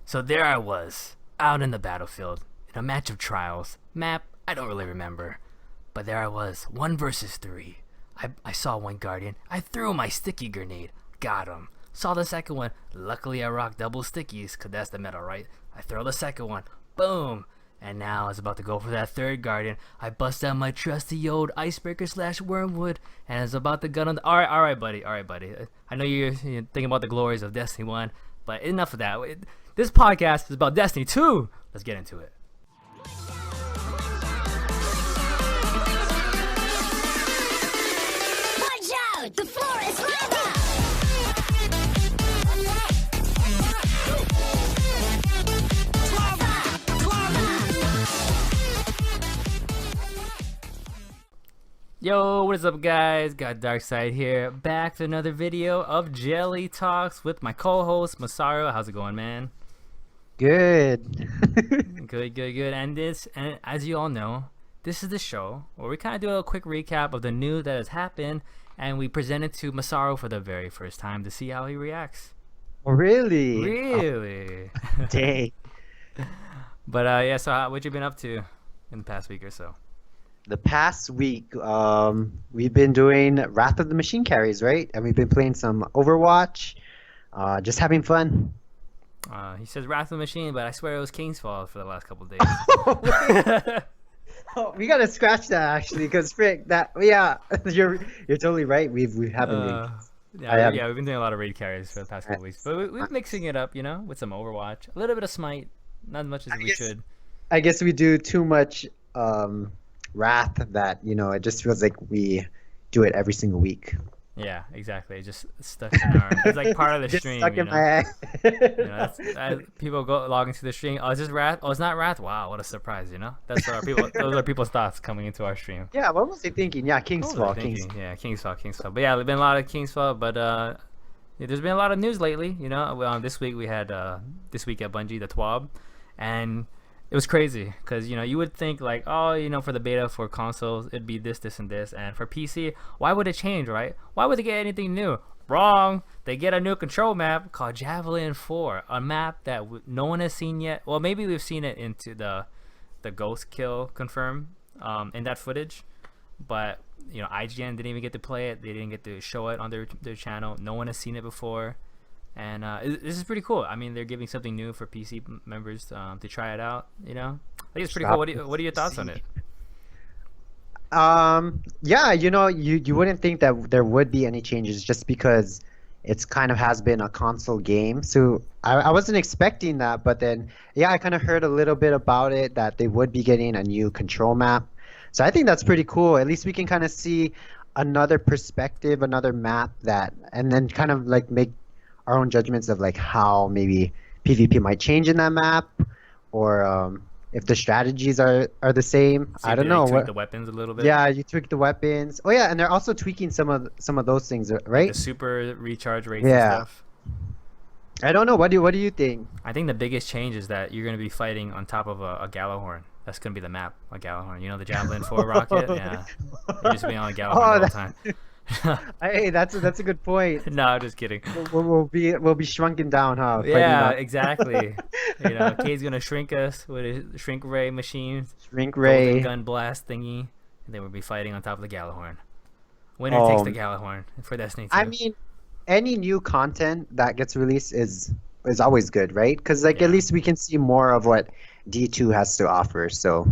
So there I was, out in the battlefield, in a match of trials. Map, I don't really remember. But there I was, 1 versus 3. I saw one guardian. I threw my sticky grenade. Got him. Saw the second one. Luckily I rocked double stickies, because that's the meta, right? I throw the second one. Boom. And now I was about to go for that third guardian. I bust out my trusty old icebreaker / wormwood, and I was about to gun on the... Alright, buddy. I know you're thinking about the glories of Destiny 1, but enough of that. This podcast is about Destiny 2. Let's get into it. Watch out! The floor is lava! Yo, what is up, guys? Got Darkside here, back to another video of Jelly Talks with my co-host Masaru. How's it going, man? Good. Good. And as you all know, this is the show where we kind of do a quick recap of the news that has happened, and we present it to Masaru for the very first time to see how he reacts. Really? Really? Dang. But yeah, so what you been up to in the past week or so? The past week, we've been doing Wrath of the Machine Carries, right? And we've been playing some Overwatch, just having fun. He says Wrath of the Machine, but I swear it was King's Fall for the last couple of days. Oh, we gotta scratch that actually, because frick, yeah, you're totally right. We haven't been. Yeah, we've been doing a lot of raid carries for the past couple weeks, but we're mixing it up, with some Overwatch, a little bit of Smite, not as much as we should. I guess we do too much Wrath that it just feels like we do it every single week. Yeah, exactly. Just stuck in our. It's like part of the Just stream. stuck in my head. People go log into the stream. Oh, is this Wrath? Oh, it's not Wrath. Wow, what a surprise! That's what our people. Those are people's thoughts coming into our stream. Yeah, what was he thinking? Yeah, King's Fall. Yeah, King's Fall. But yeah, there's been a lot of King's Fall. But there's been a lot of news lately. This week we had this week at Bungie the TWAB, and it was crazy because you would think like, for the beta for consoles it'd be this and this, and for PC, why would it change, right? Why would they get anything new? Wrong. They get a new control map called Javelin 4, a map that no one has seen yet. Well, maybe we've seen it into the ghost kill confirm in that footage, but IGN didn't even get to play it. They didn't get to show it on their channel. No one has seen it before. And this is pretty cool. I mean, they're giving something new for PC members to try it out. I think it's pretty cool. What are your thoughts on it? Yeah, you wouldn't think that there would be any changes just because it's kind of has been a console game. So I wasn't expecting that, but then yeah, I kind of heard a little bit about it that they would be getting a new control map. So I think that's pretty cool. At least we can kind of see another perspective, another map and then kind of like make our own judgments of like how maybe PvP might change in that map, or if the strategies are the same. So I don't know. Tweak the weapons a little bit. Yeah, you tweak the weapons. Oh yeah, and they're also tweaking some of those things, right? The super recharge rates and stuff. I don't know. What do you think? I think the biggest change is that you're going to be fighting on top of a Gallahorn. That's going to be the map, a Gallahorn. The Javelin 4 rocket. Yeah, you're just being on a Gallahorn the whole time. Hey, that's a good point. No, I'm just kidding. We'll be shrunken down, huh? Yeah, exactly. Kay's gonna shrink us with a shrink ray machine, shrink ray gun blast thingy, and then we'll be fighting on top of the Gallahorn. Winner takes the Gallahorn for Destiny 2. I mean, any new content that gets released is always good, right? Because at least we can see more of what D2 has to offer. So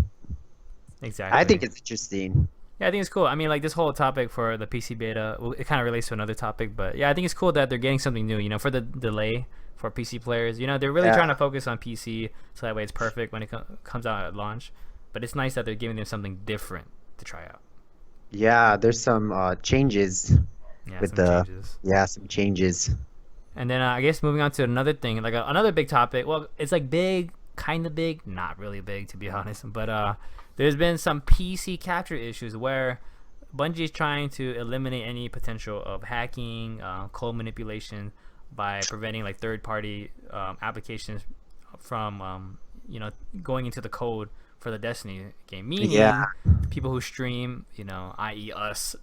exactly, I think it's interesting. Yeah, I think it's cool. I mean, like this whole topic for the PC beta, it kind of relates to another topic, but yeah, I think it's cool that they're getting something new. For the delay for PC players, they're really trying to focus on PC, so that way it's perfect when it comes out at launch. But it's nice that they're giving them something different to try out. Yeah, there's some changes changes. Some changes. And then I guess moving on to another thing, like another big topic. Well, it's like big, kind of big, not really big to be honest, but there's been some PC capture issues where Bungie is trying to eliminate any potential of hacking, code manipulation by preventing like third-party applications from going into the code for the Destiny game. Meaning people who stream, i.e. us,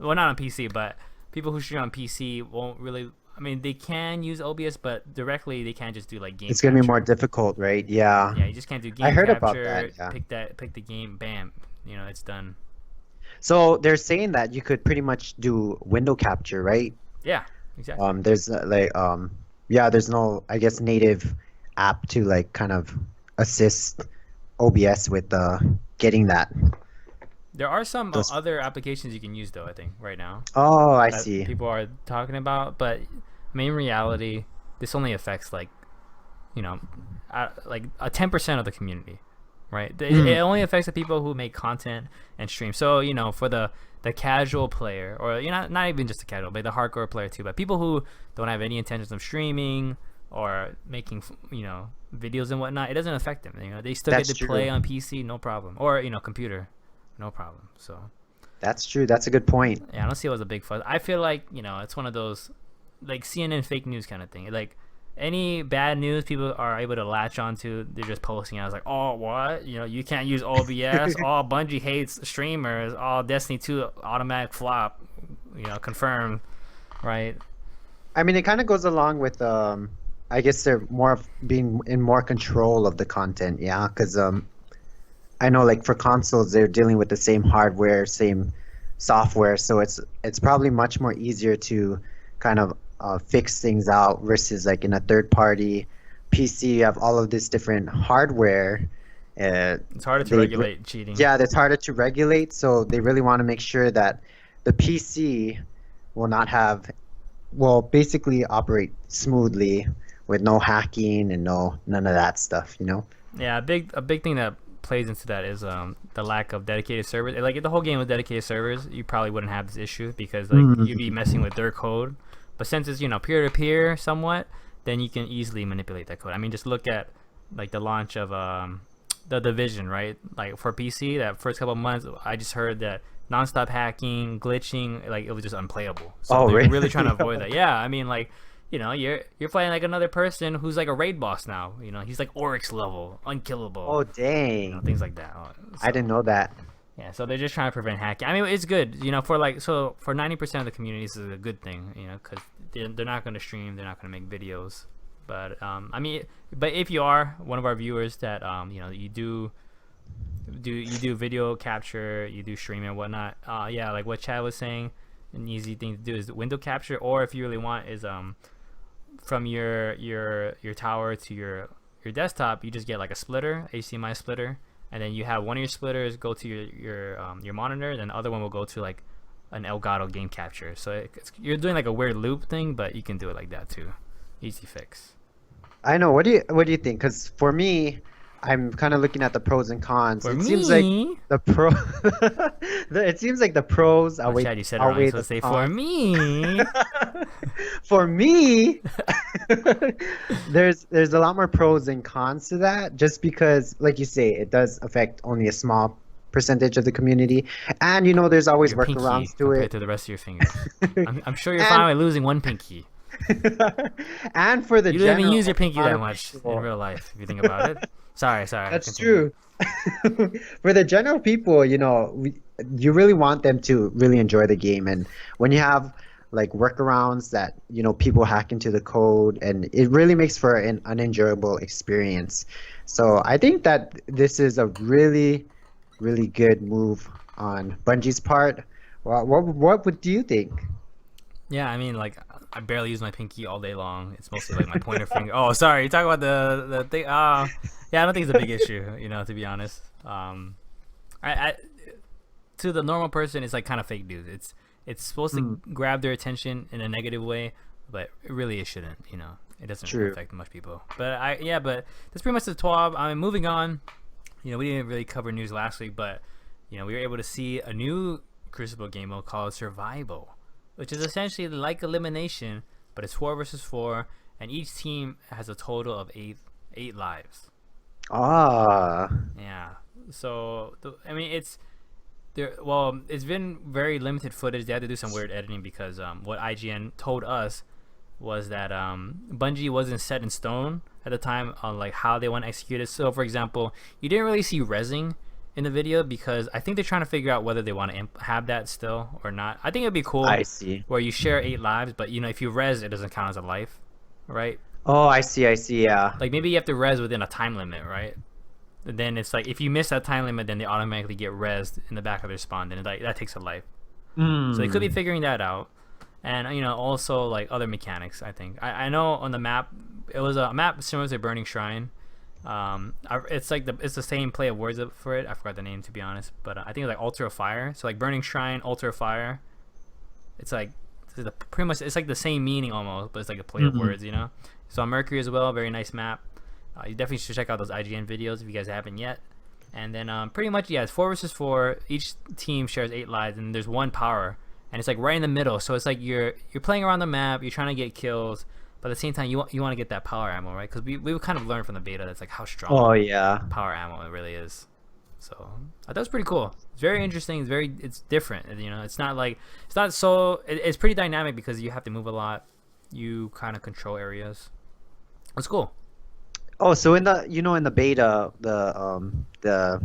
well, not on PC, but people who stream on PC won't really I mean, they can use OBS, but directly they can't just do like game. It's gonna be more capture. difficult, right? Yeah. Yeah, you just can't do I game heard about capture. that. Yeah. Pick the game, bam. You know, it's done. So they're saying that you could pretty much do window capture, right? Yeah, exactly. There's yeah, there's no, I guess, native app to like kind of assist OBS with getting that. There are some Those- other applications you can use though. I think right now Oh, I that see. people are talking about, but I mean, in reality, this only affects like, you know, like a 10% of the community, right? It only affects the people who make content and stream. So you know, for the casual player, or you know, not even just the casual, but the hardcore player too, but people who don't have any intentions of streaming or making you know videos and whatnot, it doesn't affect them. You know, they still That's get to true. play on PC, no problem, or you know, computer, no problem. So. That's true. That's a good point. Yeah, I don't see it as a big fuss. I feel like, you know, it's one of those like CNN fake news kind of thing. Like any bad news people are able to latch onto, they're just posting it. I was like, oh, what? You know, you can't use OBS. Oh, Bungie hates streamers. Oh, Destiny 2 automatic flop. You know, confirmed. Right? I mean, it kind of goes along with I guess they're more of being in more control of the content, yeah, because I know like for consoles they're dealing with the same hardware, same software, so it's probably much more easier to kind of fix things out versus like in a third party PC you have all of this different hardware. It's harder to They- regulate cheating. Yeah, that's harder to regulate, so they really want to make sure that the PC will not have, will basically operate smoothly with no hacking and none of that stuff, you know? Yeah, a big thing that plays into that is the lack of dedicated servers. Like if the whole game was dedicated servers, you probably wouldn't have this issue because like you'd be messing with their code. But since it's, you know, peer to peer somewhat, then you can easily manipulate that code. I mean, just look at like the launch of the Division, right? Like for PC, that first couple of months, I just heard that nonstop hacking, glitching, like it was just unplayable. So Oh, they're really? really trying to avoid that. Yeah, I mean, like, you know, you're playing like another person who's like a raid boss now. You know, he's like Oryx level, unkillable. Oh, You know, dang. things like that. I didn't know that. Yeah, so they're just trying to prevent hacking. I mean, it's good, you know, for like, so for 90% of the community, this is a good thing, you know, because they're not going to stream, they're not going to make videos. But I mean, but if you are one of our viewers that you know, you do video capture, you do streaming and whatnot, yeah, like what Chad was saying, an easy thing to do is window capture, or if you really want is from your tower to your desktop, you just get like a splitter, HDMI splitter, and then you have one of your splitters go to your monitor, then the other one will go to like an Elgato game capture. So you're doing like a weird loop thing, but you can do it like that too. Easy fix. I know. What do you think? Because for me, I'm kind of looking at the pros and cons. For It me, seems like the pro. It seems like the pros oh, outweigh, Chad, you said it wrong. outweigh So the say for cons. me. For me, there's a lot more pros and cons to that. Just because, like you say, it does affect only a small percentage of the community, and you know, there's always Your pinky workarounds to compared it. to the rest of your fingers. I'm sure you're And- fine with losing one pinky. And for the You don't even general use your pinky that amount of much people- in real life if you think about it. Sorry. That's continue. true. For the general people, you know, you really want them to really enjoy the game, and when you have like workarounds that, you know, people hack into the code, and it really makes for an unenjoyable experience. So I think that this is a really, really good move on Bungie's part. Well, what do you think? Yeah, I mean, like, I barely use my pinky all day long. It's mostly like my pointer finger. Oh, sorry, you talk about the thing. Yeah, I don't think it's a big issue, you know, to be honest. I to the normal person, it's like kind of fake news. It's supposed to grab their attention in a negative way, but really it shouldn't. You know, it doesn't really True. affect much people. But but that's pretty much the TWAB. I mean, moving on. You know, we didn't really cover news last week, but you know, we were able to see a new Crucible game mode called Survival, which is essentially like elimination, but it's 4 versus 4, and each team has a total of eight lives. Ah, Yeah. So I mean, it's there. Well, it's been very limited footage. They had to do some weird editing because what IGN told us was that Bungie wasn't set in stone at the time on like how they want to execute it. So, for example, you didn't really see rezzing in the video because I think they're trying to figure out whether they want to have that still or not. I think it'd be cool I see. where you share 8 lives, but if you res, it doesn't count as a life, right? Oh, I see. Yeah. Like maybe you have to res within a time limit, right? And then it's like if you miss that time limit, then they automatically get resed in the back of their spawn. Then that takes a life. So they could be figuring that out, and also like other mechanics. I think I know on the map it was a map similar to Burning Shrine. It's like it's the same play of words for it. I forgot the name to be honest, but I think it's like Altar of Fire. So like Burning Shrine, Altar of Fire. It's like pretty much it's like the same meaning almost, but it's like a play of words, So on Mercury as well, very nice map. You definitely should check out those IGN videos if you guys haven't yet. And then pretty much it's 4 versus 4. Each team shares 8 lives, and there's 1 power, and it's like right in the middle. So it's like you're playing around the map, you're trying to get kills, but at the same time you want to get that power ammo, right? Because we kind of learned from the beta that's like how strong power ammo it really is. So I thought it was pretty cool. It's very interesting. It's different. It's not pretty dynamic because you have to move a lot. You kind of control areas. It's cool. Oh, so in the beta, the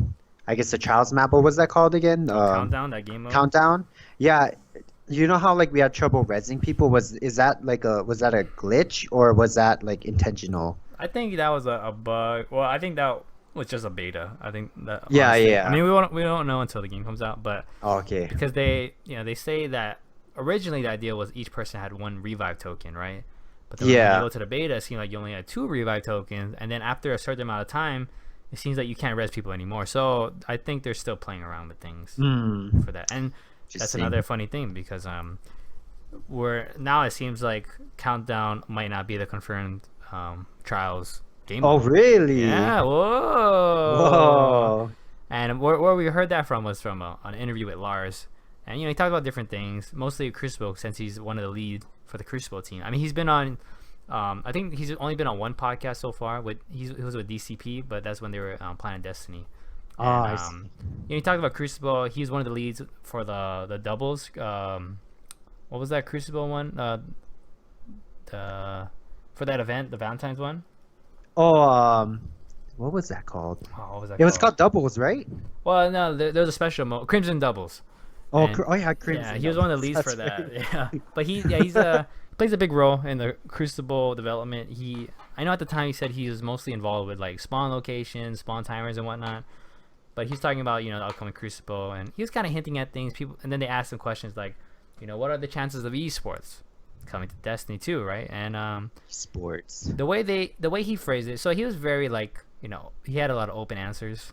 I guess the trials map, what was that called again? Countdown, that game mode. Countdown. Yeah, you know how like we had trouble rezzing people? Was that a glitch or was that like intentional? I think that was a bug. Well, I think that was just a beta. I think that. Yeah, honestly, yeah. I mean, we don't know until the game comes out, but Okay. because they say that originally the idea was each person had 1 revive token, right? But then when you go to the beta, it seemed like you only had 2 revive tokens, and then after a certain amount of time, it seems like you can't res people anymore. So I think they're still playing around with things for that, and that's another funny thing because now it seems like Countdown might not be the confirmed trials game. Oh, really? Yeah. Whoa. And where we heard that from was from an interview with Lars. And he talked about different things, mostly Crucible, since he's one of the lead for the Crucible team. I mean, he's been on, I think he's only been on 1 podcast so far. He was with DCP, but that's when they were playing Destiny. And, I see. he talked about Crucible. He's one of the leads for the doubles. What was that Crucible one? For that event, the Valentine's one. Oh, what was that called? Oh, what was that? It was called doubles, right? Well, no, there's a special mode, Crimson Doubles. Oh, And- yeah, Crimson. Yeah, he was one of the leads for that. Yeah, but he plays a big role in the Crucible development. I know at the time he said he was mostly involved with like spawn locations, spawn timers, and whatnot. But he's talking about the upcoming Crucible, and he was kind of hinting at things. And then they asked him questions like, what are the chances of esports coming to Destiny 2, right? And Sports. the way he phrased it, so he was very like he had a lot of open answers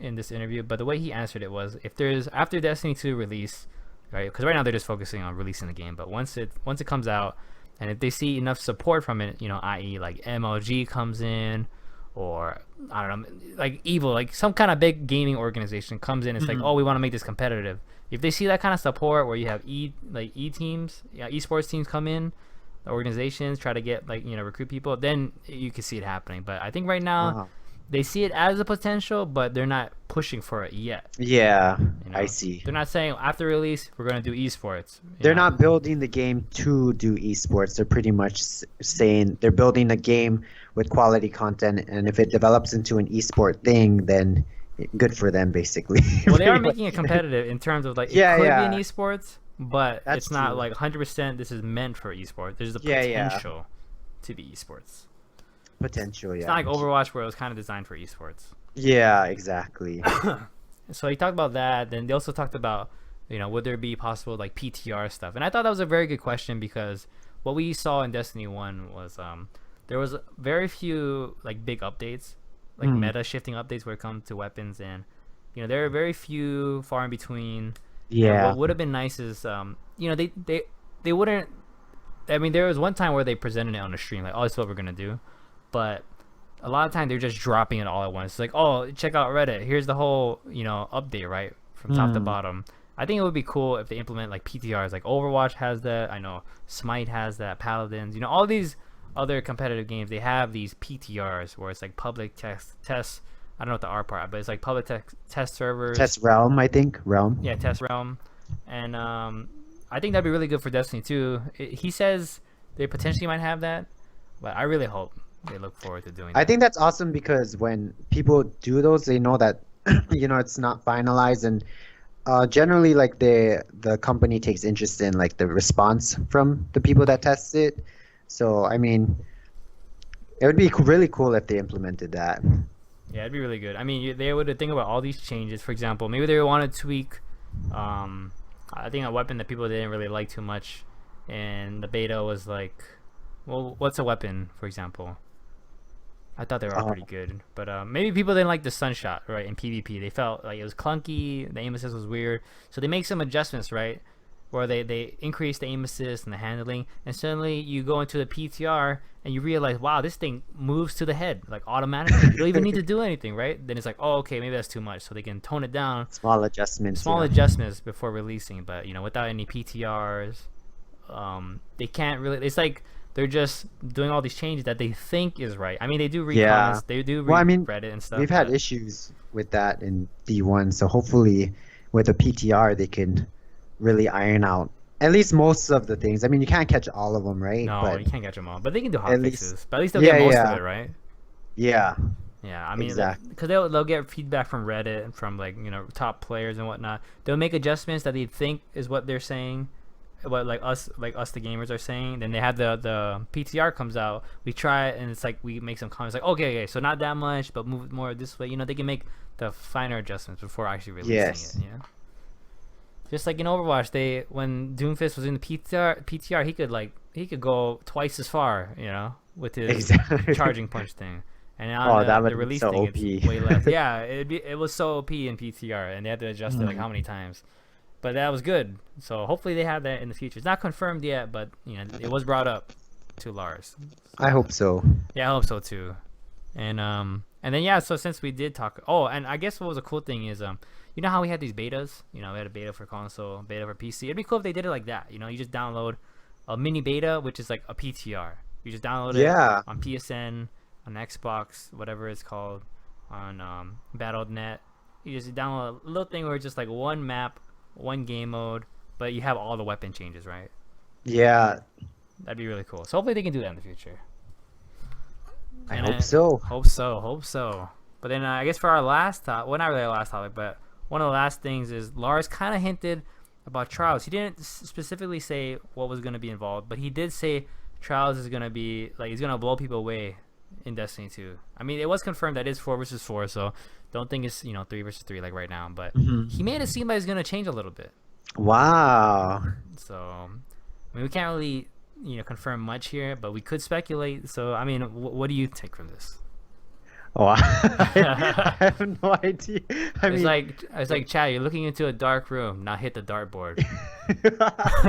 in this interview, but the way he answered it was if there's after Destiny 2 release, right? Because right now they're just focusing on releasing the game, but once it comes out, and if they see enough support from it, i.e. like MLG comes in, or I don't know, like Evil, like some kind of big gaming organization comes in, it's like, oh, we want to make this competitive. If they see that kind of support where you have teams, esports teams come in, the organizations try to get recruit people, then you can see it happening. But I think right now they see it as a potential, but they're not pushing for it yet. Yeah, I see. They're not saying after release we're going to do esports. They're not building the game to do esports. They're pretty much saying they're building a game with quality content, and if it develops into an esport thing, then good for them, basically. Well, they are making it competitive in terms of like it could be an esports, but it's not like 100%. This is meant for esports. There's the potential to be esports. Potential, yeah. It's not like Overwatch where it was kind of designed for esports. Yeah, exactly. So he talked about that. Then they also talked about, would there be possible like PTR stuff? And I thought that was a very good question because what we saw in Destiny 1 was there was very few like big updates, like meta shifting updates where it comes to weapons, and there are very few, far in between. Yeah. And what would have been nice is they wouldn't. I mean, there was one time where they presented it on the stream, like, oh, this is what we're gonna do. But a lot of time they're just dropping it all at once. It's like, oh, check out Reddit. Here's the whole, update, right? From top to bottom. I think it would be cool if they implement like PTRs. Like Overwatch has that. I know Smite has that. Paladins. All these other competitive games, they have these PTRs where it's like public tests. I don't know what the R part, but it's like public test servers. Test Realm, I think. Realm. Yeah, Test Realm. And I think that'd be really good for Destiny 2. He says they potentially might have that, but I really hope they look forward to doing that. I think that's awesome because when people do those, they know that it's not finalized, and generally, like the company takes interest in like the response from the people that test it. So I mean, it would be really cool if they implemented that. Yeah, it'd be really good. I mean, they would think about all these changes. For example, maybe they want to tweak. Um, I think a weapon that people didn't really like too much, and the beta was like, well, what's a weapon, for example? I thought they were all Uh, pretty good, but maybe people didn't like the sunshot, right? In PvP, they felt like it was clunky. The aim assist was weird, so they make some adjustments, right? Where they increase the aim assist and the handling, and suddenly you go into the PTR and you realize, wow, this thing moves to the head like automatically. You don't even need to do anything, right? Then it's like, oh, okay, maybe that's too much, so they can tone it down, Small adjustments. small Yeah. adjustments before releasing. But without any PTRs, they can't really. It's like they're just doing all these changes that they think is right. I mean, they do read Yeah. comments, they do read Well, I mean, Reddit and stuff. we've had but- issues with that in D1, so hopefully with a PTR they can really iron out at least most of the things. I mean, you can't catch all of them, right? No, But you can't catch them all, but they can do hot at least- fixes. But at least they'll Yeah, get most yeah. of it, right? yeah, Yeah, I mean, Exactly. because they'll get feedback from Reddit and from like top players and whatnot. They'll make adjustments that they think is what they're saying, what like us the gamers are saying. Then they have the PTR comes out. We try it and it's like we make some comments like, okay, so not that much, but move it more this way. They can make the finer adjustments before actually releasing Yes. it. Yeah. Just like in Overwatch, when Doomfist was in the PTR, he could go twice as far, with his Exactly. charging punch thing. And Oh, on that the would've been release so thing, OP. it's way less. Yeah, it was so OP in PTR, and they had to adjust it like Mm. how many times. But that was good. So hopefully they have that in the future. It's not confirmed yet, but it was brought up to Lars. I hope so. Yeah, I hope so too. And then yeah, so since we did talk, and I guess what was a cool thing is you know how we had these betas? We had a beta for console, beta for PC. It'd be cool if they did it like that. You just download a mini beta, which is like a PTR. You just download it Yeah. on PSN, on Xbox, whatever it's called, on Battle.net. You just download a little thing where it's just like one map, one game mode, but you have all the weapon changes, right? Yeah, That'd be really cool. So hopefully they can do that in the future. I And hope so. Hope so. But then I guess for our last topic, well, not really our last topic, but one of the last things is Lars kind of hinted about Trials. He didn't specifically say what was going to be involved, but he did say Trials is going to be like he's going to blow people away in Destiny 2. I mean, it was confirmed that it's 4 versus 4, so don't think it's 3 versus 3 like right now. But Mhm. he made it seem like it's going to change a little bit. Wow. So I mean, we can't really confirm much here, but we could speculate. So I mean, what do you take from this? Oh, I have no idea. I mean, It's like Chad, you're looking into a dark room. Now hit the dartboard.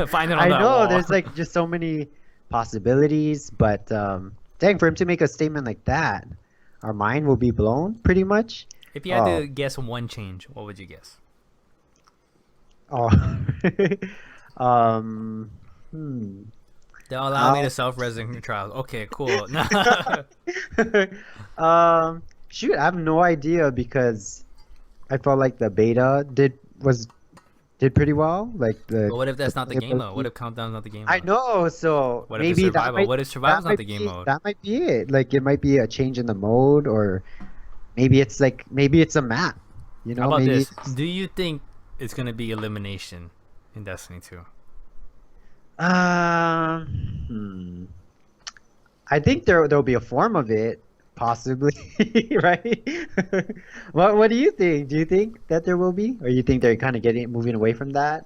Find it on I that know wall. there's like just so many possibilities, but dang, for him to make a statement like that, our mind will be blown pretty much. If you had Oh. to guess one change, what would you guess? Oh, hmm. They'll allow me to self-resin trials. Okay, cool. Shoot, I have no idea because I felt like the beta did pretty well. Like But what if that's not the game mode? ability- What if Countdown's not the game mode? I know, so What if maybe it's that survival? might, What if survival's that not might the game be- mode? That might be it. Like it might be a change in the mode, or maybe it's a map. How about maybe this? it's- Do you think it's gonna be elimination in Destiny 2? Hmm. I think there'll be a form of it, possibly, right? What do you think? Do you think that there will be, or you think they're kind of moving away from that?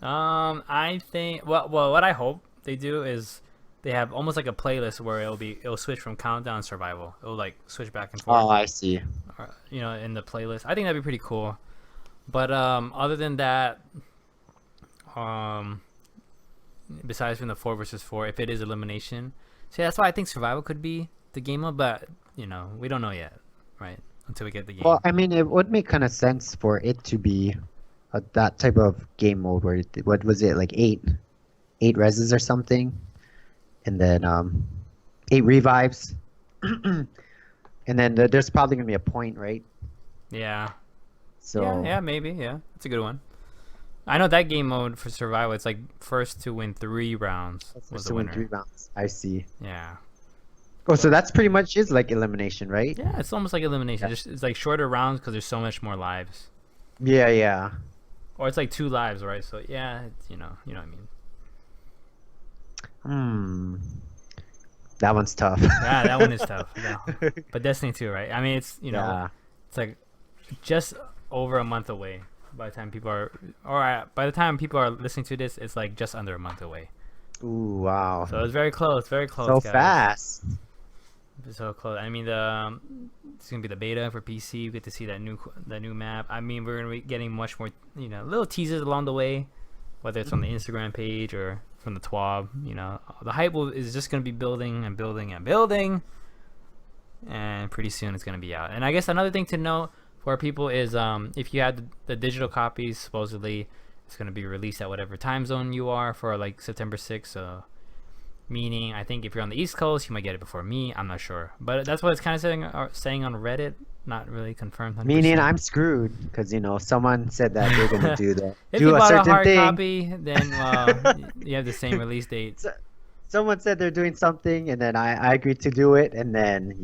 I think what I hope they do is they have almost like a playlist where it'll switch from countdown to survival. It'll like switch back and forth. Oh, I see. In the playlist. I think that'd be pretty cool. But other than that, besides from the 4 versus 4, if it is elimination, see that's why I think survival could be the game mode. But we don't know yet, right? Until we get the game. Well, I mean, it would make kind of sense for it to be that type of game mode where what was it like eight reses or something, and then 8 revives, and then there's probably gonna be a point, right? Yeah. So Yeah, maybe. Yeah, that's a good one. I know that game mode for survival. It's like first to win 3 rounds was first the to win winner. 3 rounds. I see. Yeah. Oh, so that's pretty much is like elimination, right? Yeah, it's almost like elimination. Just it's like shorter rounds because there's so much more lives. Yeah, yeah. Or it's like 2 lives, right? So yeah, it's, you know what I mean. Hmm. That one's tough. Yeah, that one is tough. Yeah. But Destiny 2, right? I mean, it's Yeah. it's like just over a month away. By the time people are, by the time people are listening to this, it's like just under a month away. Ooh, wow. So it's very close, So guys. fast. It's so close. I mean, it's gonna be the beta for PC. We get to see that new map. I mean, we're gonna be getting much more, little teasers along the way, whether it's on the Instagram page or from the TWAB. The hype is just gonna be building and building and building, and pretty soon it's gonna be out. And I guess another thing to note for people is if you had the digital copies, supposedly it's gonna be released at whatever time zone you are for like September 6th. So meaning, I think if you're on the East Coast, you might get it before me. I'm not sure, but that's what it's kind of saying on Reddit. Not really confirmed. 100%. Meaning I'm screwed because someone said that they're gonna do that. If do you a bought a certain hard thing. copy, then you have the same release date. Someone said they're doing something, and then I agreed to do it, and then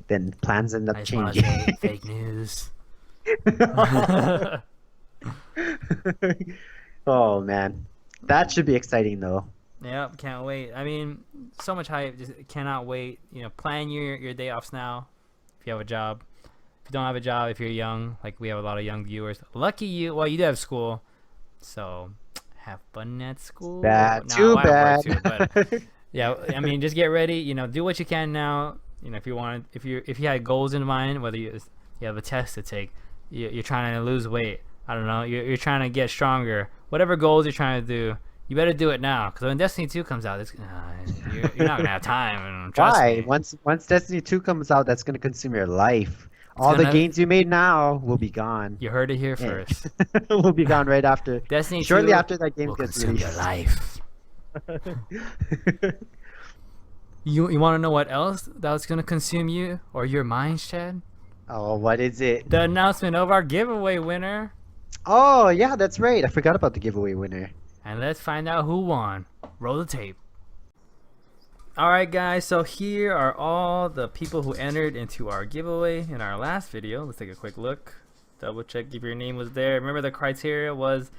then plans end up I just want to changing. say fake news. Oh man, that should be exciting though. Yep, can't wait. I mean, so much hype. Just cannot wait. Plan your day offs now. If you have a job, if you don't have a job, if you're young, like we have a lot of young viewers. Lucky you. Well, you do have school, so have fun at school. Bad, No, too I have bad. work too, but yeah, I mean, just get ready. Do what you can now. If you had goals in mind, whether you have a test to take, you're trying to lose weight. I don't know. You're trying to get stronger. Whatever goals you're trying to do, you better do it now. Because when Destiny 2 comes out, you're not gonna have time. And trust Why? me. Once Destiny 2 comes out, that's gonna consume your life. All the gonna- gains you made now will be gone. You heard it here Yeah. first. Will be gone right after. Destiny Shortly 2 after that game will gets consume your released. life. You want to know what else that's gonna consume you or your minds, Chad? Oh, what is it? The announcement of our giveaway winner. Oh, yeah, that's right. I forgot about the giveaway winner. And let's find out who won. Roll the tape. Alright guys, so here are all the people who entered into our giveaway in our last video. Let's take a quick look. Double check if your name was there. Remember, the criteria was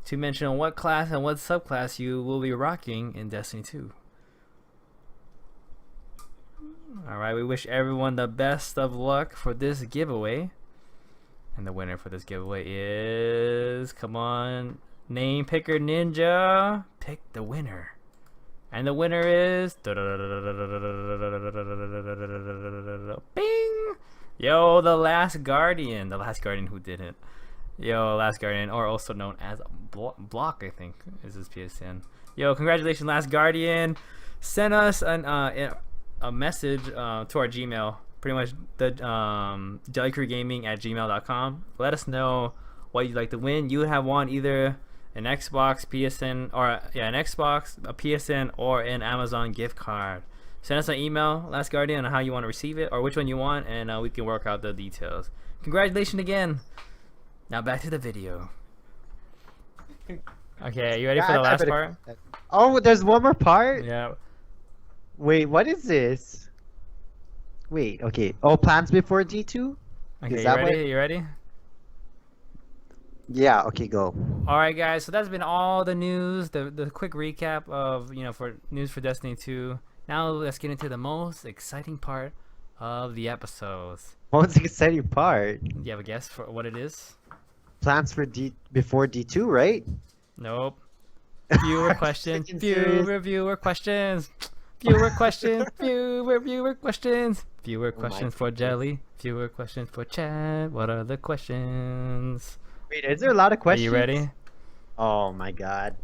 to mention what class and what subclass you will be rocking in Destiny 2. Alright, we wish everyone the best of luck for this giveaway. And the winner for this giveaway is... Come on, Name Picker Ninja. Pick the winner. And the winner is... Bing! Yo, the Last Guardian. The Last Guardian who didn't. Yo, Last Guardian, or also known as Block, I think, is his PSN. Yo, congratulations, Last Guardian. Send us a message to our Gmail. Pretty much the jellycrewgaming@gmail.com. Let us know what you'd like to win. You have won either an Xbox, PSN, or an Xbox, a PSN, or an Amazon gift card. Send us an email, Last Guardian, on how you want to receive it or which one you want, and we can work out the details. Congratulations again. Now back to the video. Okay, you ready for the last part? Oh, there's one more part? Yeah. Wait, what is this? Wait, okay. Oh, plans before D2? Okay, Is you that ready? what- You ready? Yeah, okay, go. All right, guys. So that's been all the news. The quick recap of for news for Destiny 2. Now let's get into the most exciting part of the episodes. What was the exciting part? Do you have a guess for what it is? Plans for before D2, right? Nope. Viewer questions. Freaking serious. Viewer questions. Viewer questions. Viewer questions. Viewer my questions for Jelly. Viewer questions for Chad. What are the questions? Wait, is there a lot of Are questions? you ready? Oh my god.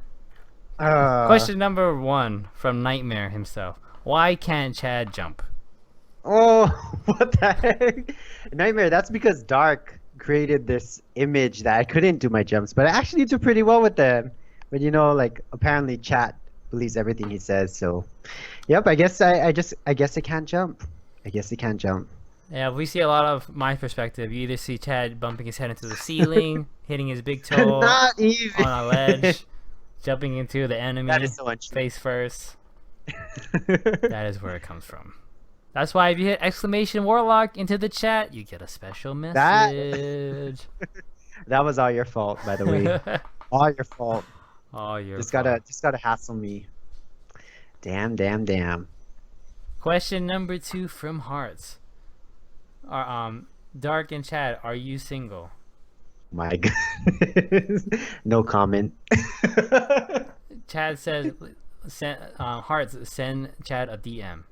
Question number 1 from Nightmare himself. Why can't Chad jump? Oh, what the heck? Nightmare, that's because Dark created this image that I couldn't do my jumps, but I actually do pretty well with them. But like apparently chat believes everything he says, so yep, I guess I guess I can't jump. I guess I can't jump. Yeah, we see a lot of my perspective. You either see Chad bumping his head into the ceiling, hitting his big toe Not even on a ledge, jumping into the enemy That is so untrue. face first. That is where it comes from. That's why if you hit exclamation Warlock into the chat, you get a special message. That was all your fault, by the way. All your fault. Oh, your Just fault. gotta hassle me. Damn. Question number 2 from Hearts. Dark and Chad, are you single? My goodness. No comment. Chad says, Hearts, send Chad a DM.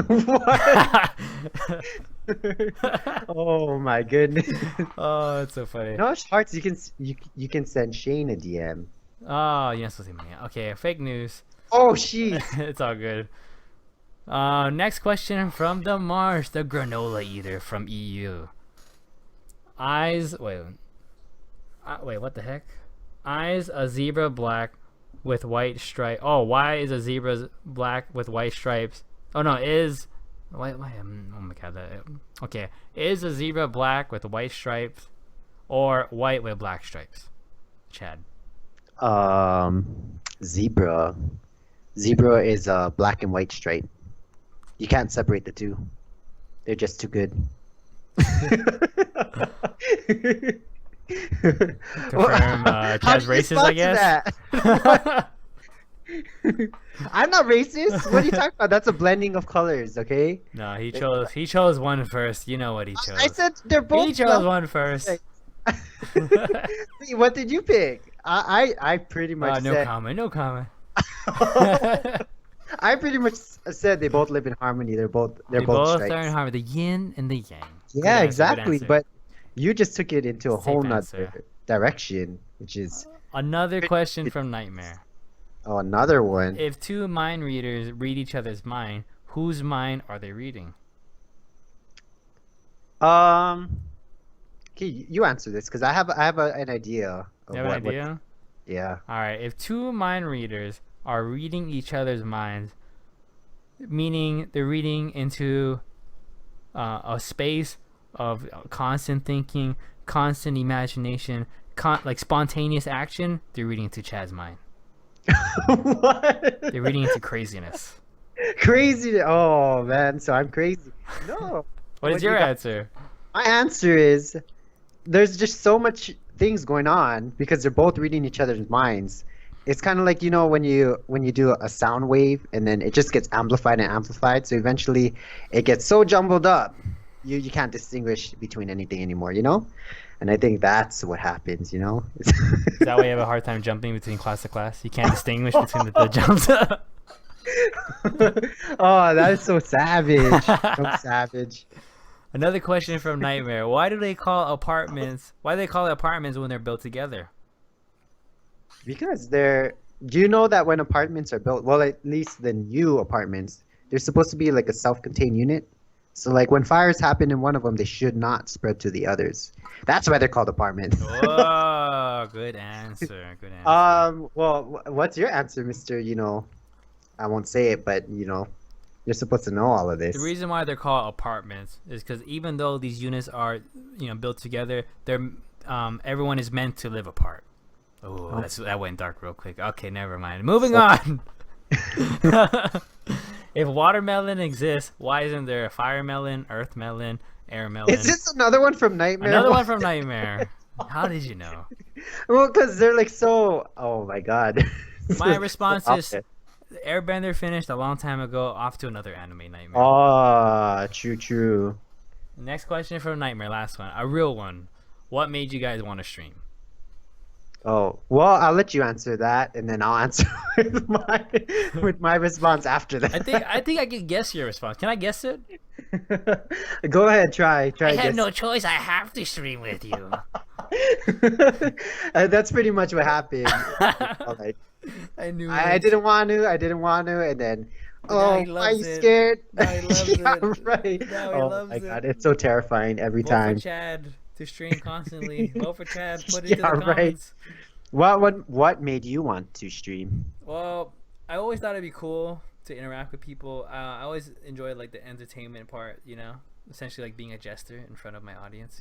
What? Oh my goodness. Oh, it's so funny. No, Hearts, you can send Shane a DM. Oh, you're not supposed to see me. Okay, fake news. Oh, she. It's all good. Next question from the Marsh, the granola eater from EU. Eyes. Wait, what the heck? Eyes a zebra black with white stripe. Oh, why is a zebra black with white stripes? Oh no, is. Why? Oh my god. Okay, is a zebra black with white stripes, or white with black stripes? Chad. Zebra. Zebra is a black and white stripe. You can't separate the two. They're just too good. Confirm. How Chad's did you racist, I respond to guess. that? I'm not racist. What are you talking about? That's a blending of colors, okay? No, he chose one first. You know what he chose. I said they're both. He chose one first. What did you pick? I pretty much No said. comment. No comment. I pretty much said they both live in harmony. They're both They both both stripes. are in harmony. The yin and the yang. Good Yeah, answer, good exactly. answer. But you just took it into a Safe whole answer. nother direction, which is Another question from Nightmare. another one. If two mind readers read each other's mind, whose mind are they reading? Okay, you answer this because I have an idea. Of You have an idea? Yeah. All right. If two mind readers are reading each other's minds, meaning they're reading into a space of constant thinking, constant imagination, like spontaneous action, they're reading into Chad's mind. What? They're reading into craziness. Crazy. Oh man, so I'm crazy. No. What is you your got? answer? My answer is there's just so much things going on because they're both reading each other's minds. It's kind of like, you know, when you do a sound wave and then it just gets amplified and amplified, so eventually it gets so jumbled up you can't distinguish between anything anymore, you know? And I think that's what happens, you know? Is that why you have a hard time jumping between class to class? You can't distinguish between the jumps. Oh, that is so savage. So savage. Another question from Nightmare. Why do they call it apartments when they're built together? Because do you know that when apartments are built, well, at least the new apartments, they're supposed to be like a self-contained unit. So like when fires happen in one of them, they should not spread to the others. That's why they're called apartments. Oh, good answer. Good answer. Well, what's your answer, Mister? You know, I won't say it, but you know, you're supposed to know all of this. The reason why they're called apartments is because even though these units are, built together, they're everyone is meant to live apart. Oh, that went dark real quick. Okay, never mind. Moving on. If watermelon exists, why isn't there a fire melon, earth melon, air melon? Is this another one from Nightmare? Another one from Nightmare. How did you know? Well, because they're like so. Oh my god. My response So is Airbender finished a long time ago. Off to another anime Nightmare. Ah, true. Next question from Nightmare. Last one. A real one. What made you guys want to stream? Oh, well, I'll let you answer that, and then I'll answer with my response after that. I think I can guess your response. Can I guess it? Go ahead, try. I had guess. no choice. I have to stream with you. That's pretty much what happened. Like, I knew I didn't want to, and then, Now he why are loves you it. scared? Now he loves Yeah, it. right. Now he Oh loves my it. god, it's so terrifying every Vote time. for Chad to stream constantly. Vote for Chad. Put it in Yeah, the right. comments. What made you want to stream? Well, I always thought it'd be cool to interact with people. I always enjoyed like the entertainment part, essentially like being a jester in front of my audience,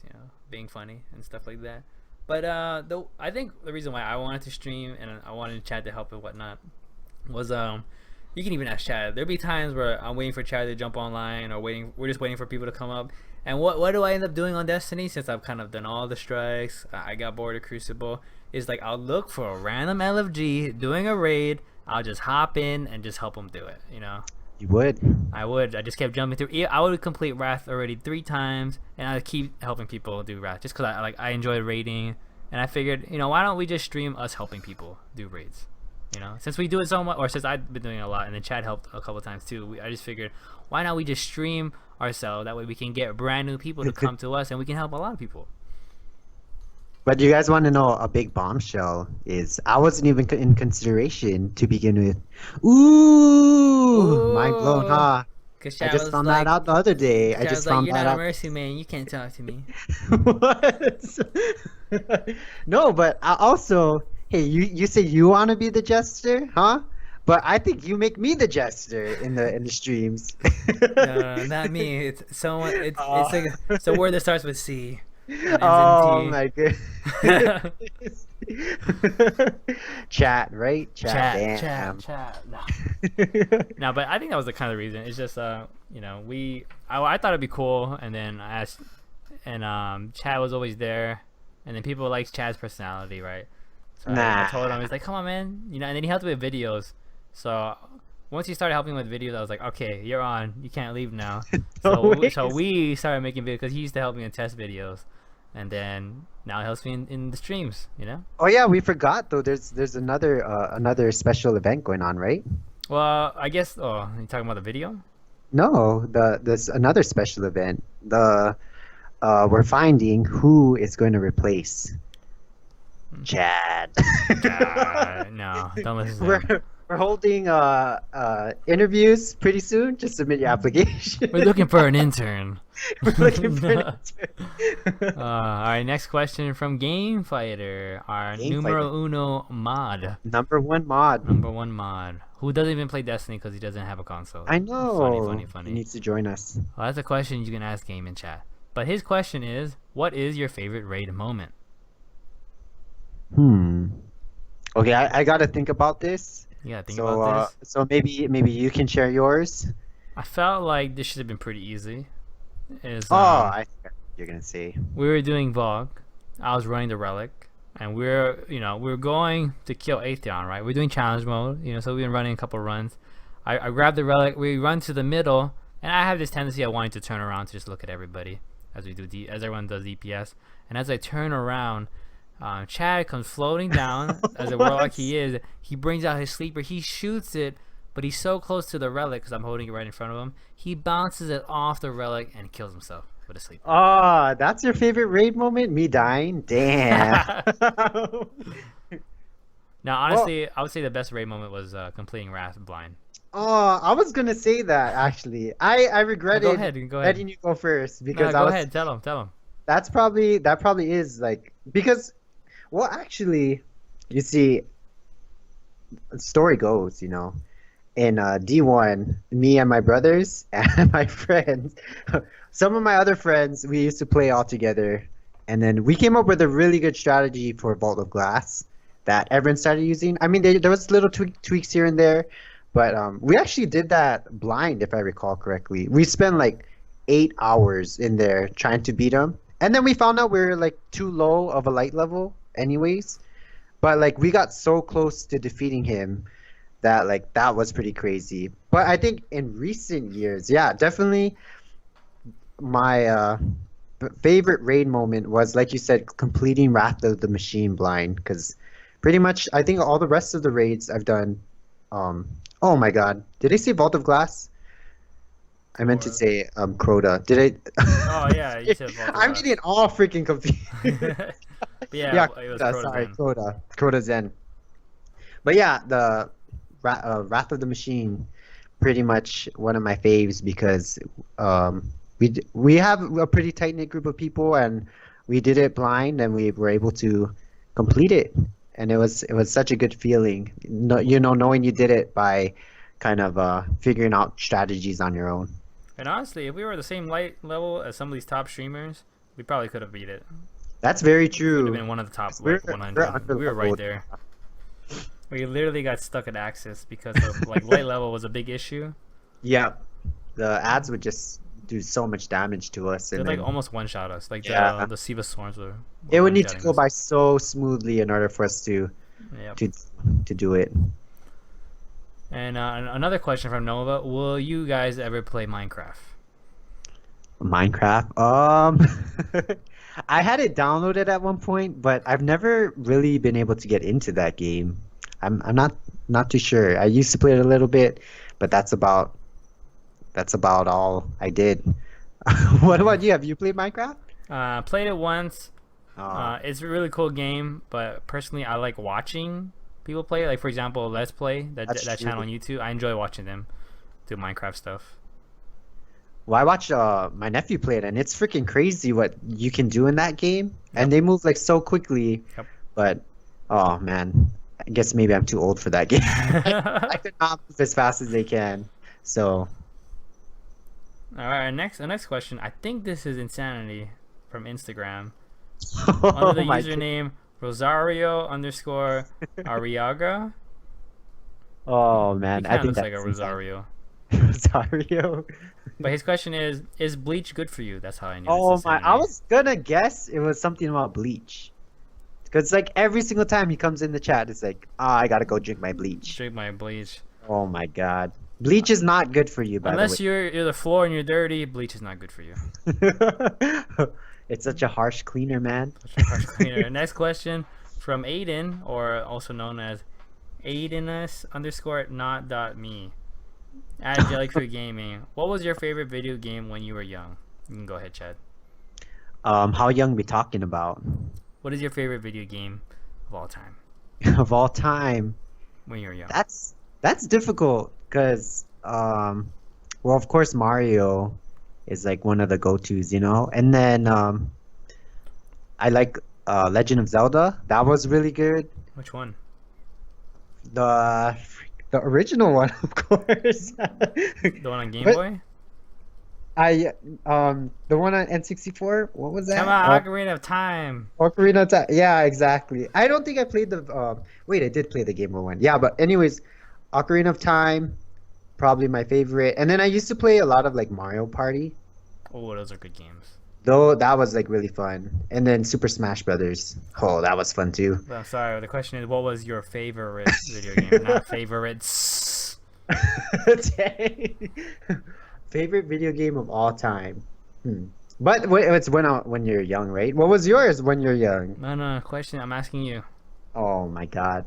being funny and stuff like that. But I think the reason why I wanted to stream and I wanted Chad to help and whatnot was you can even ask Chad. There'll be times where I'm waiting for Chad to jump online, or we're just waiting for people to come up. And what do I end up doing on Destiny, since I've kind of done all the strikes? I got bored of Crucible. Is like I'll look for a random LFG doing a raid. I'll just hop in and just help them do it. You know. You would. I would. I just kept jumping through. I would complete Wrath already 3 times, and I would keep helping people do Wrath just because I enjoy raiding, and I figured, why don't we just stream us helping people do raids? Since we do it so much, or since I've been doing it a lot, and then Chad helped a couple times too. I just figured, why not we just stream ourselves? That way we can get brand new people to come to us, and we can help a lot of people. But you guys want to know a big bombshell is I wasn't even in consideration to begin with. Ooh, mind blown, huh? I just found that out the other day. I just found you're that not out. a mercy man. You can't talk to me. What? No, but I also, hey, you say you want to be the jester, huh? But I think you make me the jester in the streams. No, not me. It's someone. It's a word that starts with C. Oh my goodness. Chat, right? Damn. Chat. No. No, but I think that was the kind of reason. It's just I thought it'd be cool, and then I asked, and Chad was always there, and then people likes Chad's personality, right? So I told him, he's like, come on, man, and then he helped me with videos. So once he started helping with videos, I was like, okay, you're on. You can't leave now. So we started making videos because he used to help me in test videos, and then now he helps me in the streams. Oh yeah, we forgot though. There's another special event going on, right? Well, I guess. Oh, you talking about the video? No, there's another special event. We're finding who is going to replace Chad. No, don't listen to him. We're holding interviews pretty soon. Just submit your application. We're looking for an intern. We're looking for an intern. All right, next question from Game Fighter, our numero uno mod. Number one mod. Who doesn't even play Destiny because he doesn't have a console. I know. Funny. He needs to join us. Well, that's a question you can ask Game in chat. But his question is, what is your favorite raid moment? Okay, I gotta think about this. Yeah, think about this. So maybe you can share yours. I felt like this should have been pretty easy. I forgot what you're gonna say. We were doing Vogue. I was running the Relic, and we're going to kill Atheon, right? We're doing challenge mode, so we've been running a couple runs. I grabbed the Relic. We run to the middle, and I have this tendency of wanting to turn around to just look at everybody as everyone does DPS. And as I turn around, Chad comes floating down as a warlock he is. He brings out his sleeper. He shoots it, but he's so close to the Relic because I'm holding it right in front of him. He bounces it off the Relic and kills himself with a sleeper. Oh, that's your favorite raid moment? Me dying? Damn. Now, honestly, I would say the best raid moment was completing Wrath blind. Oh, I was gonna say that actually. I regretted Go ahead. letting you go first because go ahead. Tell him. That probably is like because. Well, actually, you see, the story goes, in D1, me and my brothers and my friends, some of my other friends, we used to play all together. And then we came up with a really good strategy for Vault of Glass that everyone started using. I mean, there was little tweaks here and there, but we actually did that blind, if I recall correctly. We spent like 8 hours in there trying to beat them. And then we found out we were like too low of a light level anyways, but like we got so close to defeating him that like that was pretty crazy. But I think in recent years, yeah, definitely my favorite raid moment was, like you said, completing Wrath of the Machine blind, because pretty much I think all the rest of the raids I've done. Oh my god, did I say Vault of Glass? I meant to say Crota. Did I? Oh yeah, you said Vault of Glass. I'm getting all freaking confused. Yeah, it was Crota Zen. But yeah, the Wrath of the Machine, pretty much one of my faves because we have a pretty tight knit group of people and we did it blind and we were able to complete it, and it was such a good feeling, knowing you did it by kind of figuring out strategies on your own. And honestly, if we were the same light level as some of these top streamers, we probably could have beat it. That's very true. Would have been one of the top 100. We were right there. We literally got stuck at Axis because of like light level was a big issue. Yeah, the ads would just do so much damage to us, They and like then almost one shot us. Like Yeah. the Siva Storms were it would need to one-shotting go us. by so smoothly in order for us to Yep. to do it. And another question from Nova: will you guys ever play Minecraft? Minecraft. I had it downloaded at one point, but I've never really been able to get into that game. I'm not too sure. I used to play it a little bit, but that's about all I did. What about you? Have you played Minecraft? Played it once. Oh, It's a really cool game, but personally, I like watching people play. Like for example, Let's Play That's that channel on true. YouTube. I enjoy watching them do Minecraft stuff. well, I watched my nephew play it, and it's freaking crazy what you can do in that game. And they move like so quickly. Yep. But oh man, I guess maybe I'm too old for that game. I could not move as fast as they can. So All right, the next question. I think this is Insanity from Instagram. oh Under the my username Rosario underscore Ariaga. Oh He man, kind I of think looks like a that's Rosario. Rosario. But his question is Bleach good for you? That's how I knew. Oh it's my! I Insanity. was gonna guess it was something about bleach, because like every single time he comes in the chat, it's like, ah, I gotta go drink my bleach. Drink my Bleach. Oh my god, bleach is not good for you, by Unless the you're the floor and you're dirty, Bleach is not good for you. way. It's such a harsh cleaner, man. Such a harsh cleaner. Next question from Aiden, or also known as Aidenus underscore not dot me at Jellycrew Gaming. What was your favorite video game when you were young? You can go ahead, Chad. How young we talking about? What is your favorite video game of all time Of all time? when you were young? That's difficult, because well, of course Mario is like one of the go-tos, and then I like Legend of Zelda. That was really good. Which one? The original one, of course. The one on Game But Boy? The one on N64. What was that? Come on, Ocarina of Time. Ocarina of Time. Yeah, exactly. I don't think I played the. Wait, I did play the Game Boy one. Yeah, but anyways, Ocarina of Time, probably my favorite. And then I used to play a lot of like Mario Party. Oh, those are good games. Though that was like really fun. And then Super Smash Brothers. Oh, that was fun too. But I'm sorry. The question is, what was your favorite video game? Not favorites. Dang. Favorite video game of all time. But it's when you're young, right? What was yours when you're young? No. Question. I'm asking you. Oh my god.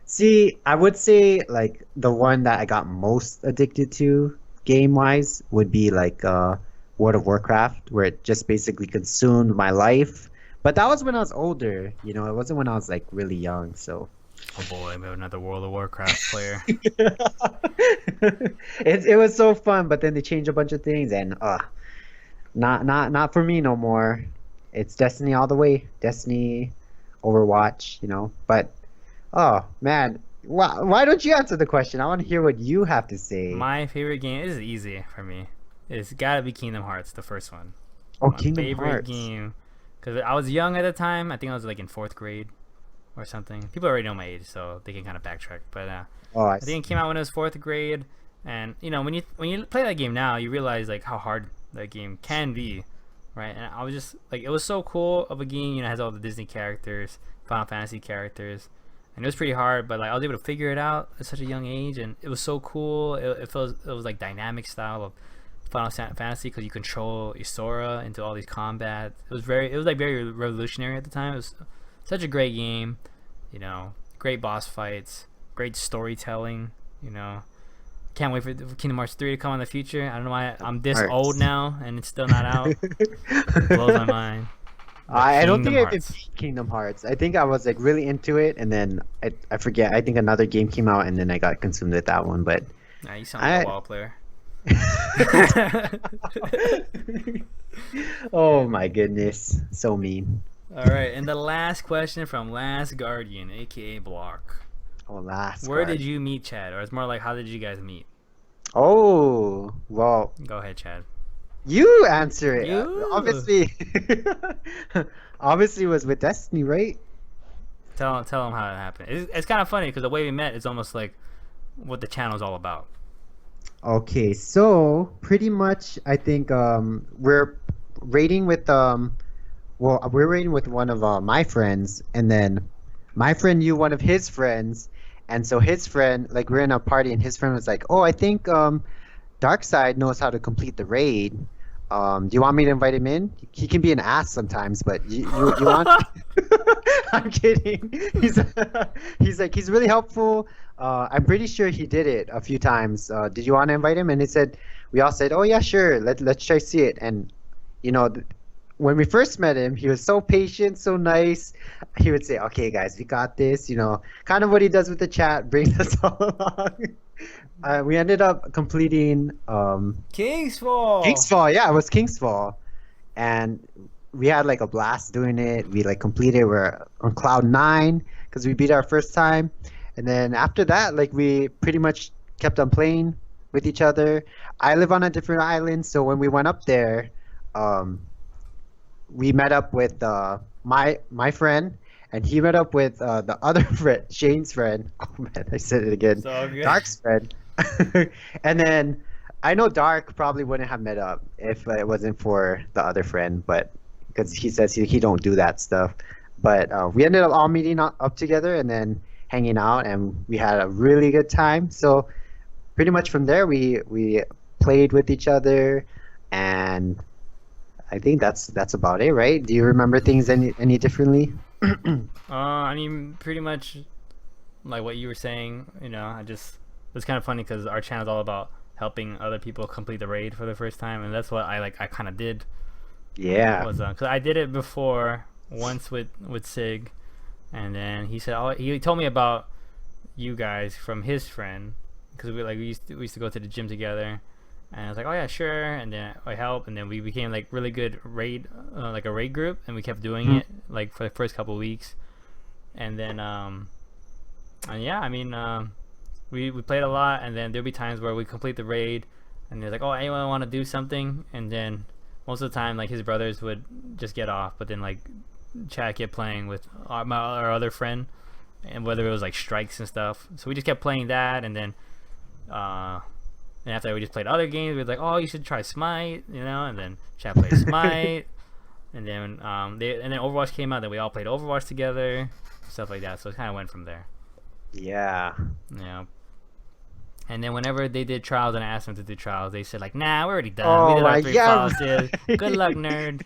See, I would say like the one that I got most addicted to game-wise would be like World of Warcraft, where it just basically consumed my life. But that was when I was older, it wasn't when I was like really young, so Oh boy, we have another World of Warcraft player. it was so fun, but then they changed a bunch of things, and not for me no more. It's Destiny all the way. Destiny, Overwatch, But oh man, why don't you answer the question? I want to hear what you have to say. My favorite game is easy for me. It's gotta be Kingdom Hearts, the first one. Oh, My Kingdom favorite Hearts. game, because I was young at the time. I think I was like in 4th grade or something. People already know my age, so they can kind of backtrack. But Oh, I I think it came out when I was 4th grade, and when you play that game now, you realize like how hard that game can be, right? And I was just like, it was so cool of a game. It has all the Disney characters, Final Fantasy characters, and it was pretty hard. But like I was able to figure it out at such a young age, and it was so cool. It was like dynamic style of Final Fantasy because you control Isora into all these combats. It was like very revolutionary at the time. It was such a great game, great boss fights, great storytelling. Can't wait for Kingdom Hearts 3 to come in the future. I don't know why I'm this Hearts. old now and it's still not out. Blows my mind. But I don't think Kingdom I could Hearts. beat Kingdom Hearts. I think I was like really into it, and then I forget. I think another game came out, and then I got consumed with that one. But Nah, you sound like a I- WoW player. oh my goodness, so mean. All right, and the last question from Last Guardian, aka Block. Oh, last. Where card. did you meet Chad? Or it's more like, how did you guys meet? Oh, well, Go ahead, Chad. you answer it. You. Obviously, obviously it was with Destiny, right? Tell them how it happened. It's kind of funny because the way we met is almost like what the channel's all about. Okay, so pretty much I think we're raiding with we're raiding with one of my friends, and then my friend knew one of his friends, and so his friend, like, we're in a party and his friend was like, "Oh, I think Darkside knows how to complete the raid. Do you want me to invite him in? He can be an ass sometimes, but you want?" I'm kidding. He's like, he's really helpful. I'm pretty sure he did it a few times. Did you want to invite him? And he said, we all said, "Oh yeah, sure. Let's try see it." And you know, when we first met him, he was so patient, so nice. He would say, "Okay, guys, we got this." You know, kind of what he does with the chat, brings us all along. We ended up completing Kingsfall. Kingsfall. Yeah, it was Kingsfall, and we had like a blast doing it. We like completed. We're on cloud 9 because we beat our first time, and then after that, like, we pretty much kept on playing with each other. I live on a different island, so when we went up there, we met up with my friend, and he met up with the other friend, Shane's friend. Oh man, I said it again. So good. Dark's friend. And then I know Dark probably wouldn't have met up if it wasn't for the other friend, but because he says he don't do that stuff. But we ended up all meeting up together and then hanging out, and we had a really good time. So pretty much from there, we played with each other, and I think that's about it, right? Do you remember things any differently? I mean, pretty much like what you were saying. You know, it's kind of funny because our channel is all about helping other people complete the raid for the first time, and that's what I kind of did. Yeah. Was because I did it before once with Sig, and then he said, he told me about you guys from his friend, because we used to go to the gym together, and I was like, "Oh yeah, sure," and then I helped, and then we became like really good raid, like a raid group, and we kept doing it like for the first couple weeks, and then and yeah, I mean, we played a lot, and then there'll be times where we complete the raid, and they're like, "Oh, anyone want to do something?" And then most of the time, like, his brothers would just get off, but then like Chad kept playing with our other friend, and whether it was like strikes and stuff, so we just kept playing that, and then and after that, we just played other games. We were like, "Oh, you should try Smite," you know, and then Chad played Smite, and then Overwatch came out, then we all played Overwatch together, stuff like that. So it kind of went from there. Yeah. Yeah. And then whenever they did trials and I asked them to do trials, they said like, "Nah, we're already done. We did our 3 trials. Dude. Good luck, nerd."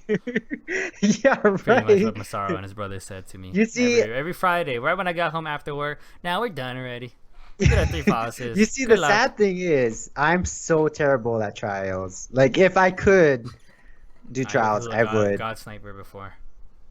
Yeah, right. Pretty much what Masaru and his brother said to me. You see, every Friday, right when I got home after work, "Now we're done already. We did our 3 trials." you see, Good the luck. sad thing is, I'm so terrible at trials. Like, if I could do trials, I would. God Sniper before.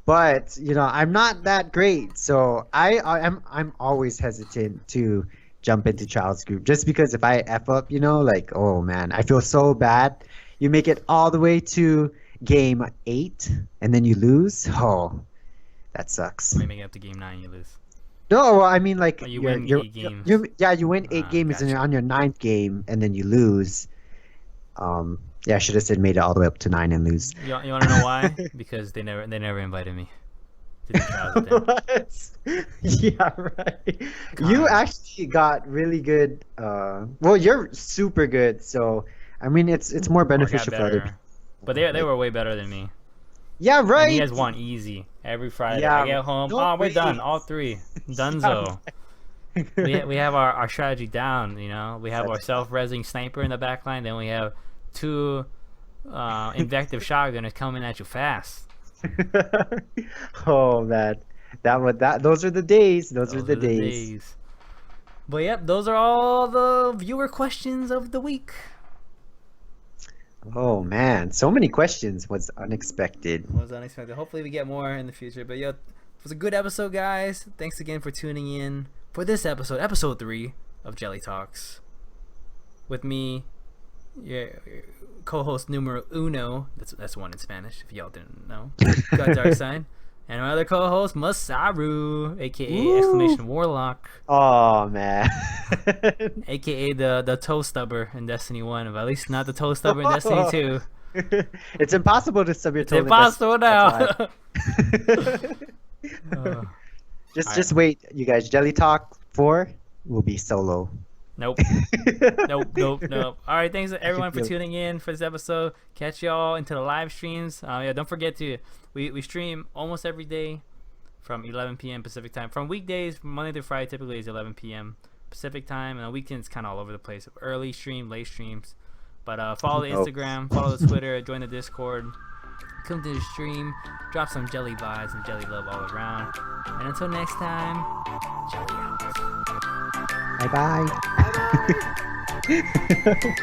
But you know, I'm not that great, so I'm always hesitant to jump into trials group, just because if I F up, you know, like, oh man, I feel so bad. You make it all the way to game 8 and then you lose. Oh, that sucks. When you make it up to game 9, you lose. No, well, I mean, like, you win 8 games. You win 8 games, gotcha. and you're on your 9th game, and then you lose. Yeah, I should have said made it all the way up to 9 and lose. You want to know why? Because they never invited me to do trials with them. What? Yeah, right. God. You actually got really good. Well, you're super good, so I mean, it's more Or got beneficial for other better. people. But they were way better than me. Yeah, right. And he has won easy every Friday. Yeah, I get home. don't Oh, we're done. wait. All 3. Dunzo. We have our strategy down. You know, we have our self-resing sniper in the back line. Then we have 2 invective shotgunners coming at you fast. Oh man, those are the days. Those are the days. But yep, those are all the viewer questions of the week. Oh man, so many questions was unexpected. Was unexpected. Hopefully we get more in the future. But yeah, it was a good episode, guys. Thanks again for tuning in for this episode 3 of Jelly Talks. With me, your co-host numero uno. That's one in Spanish, if y'all didn't know. Got Darkside. And my other co-host, Masaru, aka Woo. Exclamation Warlock. Oh man. AKA the toe stubber in Destiny 1, but at least not the toe stubber in Destiny 2. It's impossible to stub your It's toe. impossible now. That's why. Just wait, you guys. Jelly Talk 4 will be solo. Nope. Nope. All right, thanks everyone for tuning in for this episode. Catch y'all into the live streams. Yeah, don't forget to we stream almost every day from 11 p.m. Pacific time. From weekdays, from Monday to Friday, typically is 11 p.m. Pacific time, and on weekends kind of all over the place. Early stream, late streams. But follow the Instagram, follow the Twitter, join the Discord. Come to the stream, drop some jelly vibes and jelly love all around. And until next time, jelly out. Bye bye.